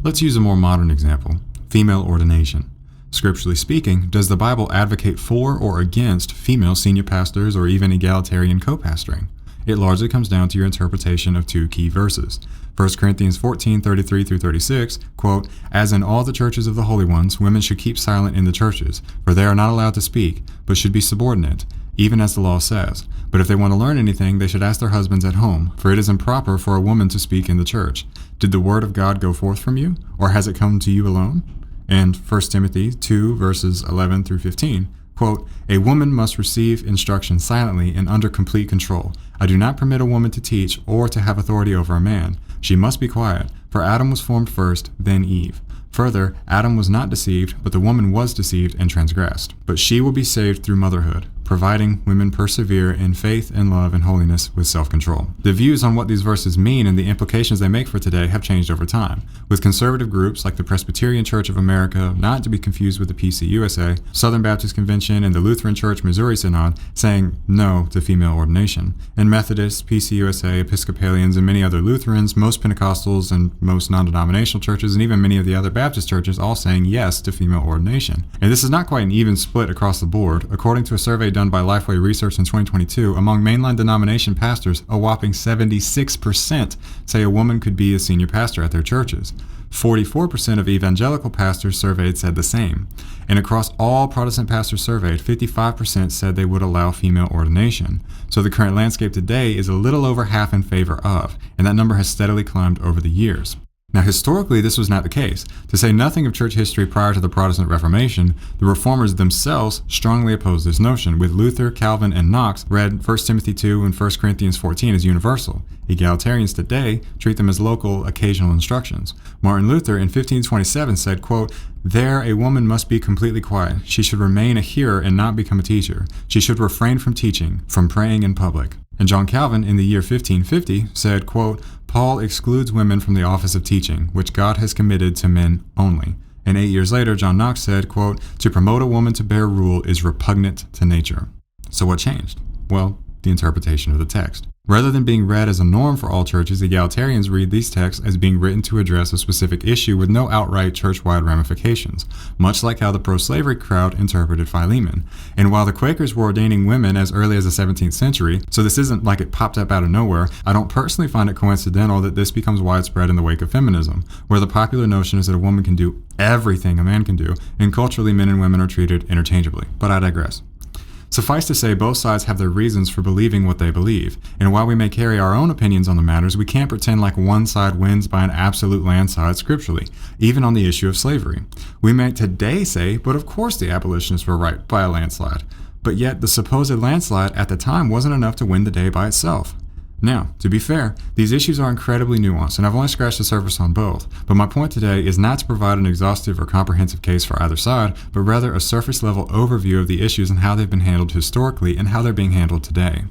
Let's use a more modern example, female ordination. Scripturally speaking, does the Bible advocate for or against female senior pastors or even egalitarian co-pastoring? It largely comes down to your interpretation of two key verses. 1 Corinthians 14:33-36, quote, "As in all the churches of the holy ones, women should keep silent in the churches, for they are not allowed to speak, but should be subordinate, even as the law says. But if they want to learn anything, they should ask their husbands at home, for it is improper for a woman to speak in the church. Did the word of God go forth from you, or has it come to you alone?" And 1 Timothy 2, verses 11-15, quote, "A woman must receive instruction silently and under complete control. I do not permit a woman to teach or to have authority over a man. She must be quiet, for Adam was formed first, then Eve. Further, Adam was not deceived, but the woman was deceived and transgressed. But she will be saved through motherhood, providing women persevere in faith and love and holiness with self-control." The views on what these verses mean and the implications they make for today have changed over time, with conservative groups like the Presbyterian Church of America, not to be confused with the PCUSA, Southern Baptist Convention, and the Lutheran Church Missouri Synod saying no to female ordination, and Methodists, PCUSA, Episcopalians, and many other Lutherans, most Pentecostals, and most non-denominational churches, and even many of the other Baptist churches all saying yes to female ordination. And this is not quite an even split across the board. According to a survey done by Lifeway Research in 2022, among mainline denomination pastors, a whopping 76% say a woman could be a senior pastor at their churches. 44% of evangelical pastors surveyed said the same. And across all Protestant pastors surveyed, 55% said they would allow female ordination. So the current landscape today is a little over half in favor of, and that number has steadily climbed over the years. Now, historically, this was not the case. To say nothing of church history prior to the Protestant Reformation, the Reformers themselves strongly opposed this notion, with Luther, Calvin, and Knox read 1 Timothy 2 and 1 Corinthians 14 as universal. Egalitarians today treat them as local, occasional instructions. Martin Luther in 1527 said, quote, "There a woman must be completely quiet. She should remain a hearer and not become a teacher. She should refrain from teaching, from praying in public." And John Calvin in the year 1550 said, quote, "Paul excludes women from the office of teaching, which God has committed to men only." And 8 years later, John Knox said, quote, "To promote a woman to bear rule is repugnant to nature." So what changed? Well, the interpretation of the text. Rather than being read as a norm for all churches, egalitarians read these texts as being written to address a specific issue with no outright church-wide ramifications, much like how the pro-slavery crowd interpreted Philemon. And while the Quakers were ordaining women as early as the 17th century, so this isn't like it popped up out of nowhere, I don't personally find it coincidental that this becomes widespread in the wake of feminism, where the popular notion is that a woman can do everything a man can do, and culturally men and women are treated interchangeably. But I digress. Suffice to say, both sides have their reasons for believing what they believe, and while we may carry our own opinions on the matters, we can't pretend like one side wins by an absolute landslide scripturally, even on the issue of slavery. We may today say, but of course the abolitionists were right by a landslide, but yet the supposed landslide at the time wasn't enough to win the day by itself. Now, to be fair, these issues are incredibly nuanced, and I've only scratched the surface on both, but my point today is not to provide an exhaustive or comprehensive case for either side, but rather a surface-level overview of the issues and how they've been handled historically and how they're being handled today.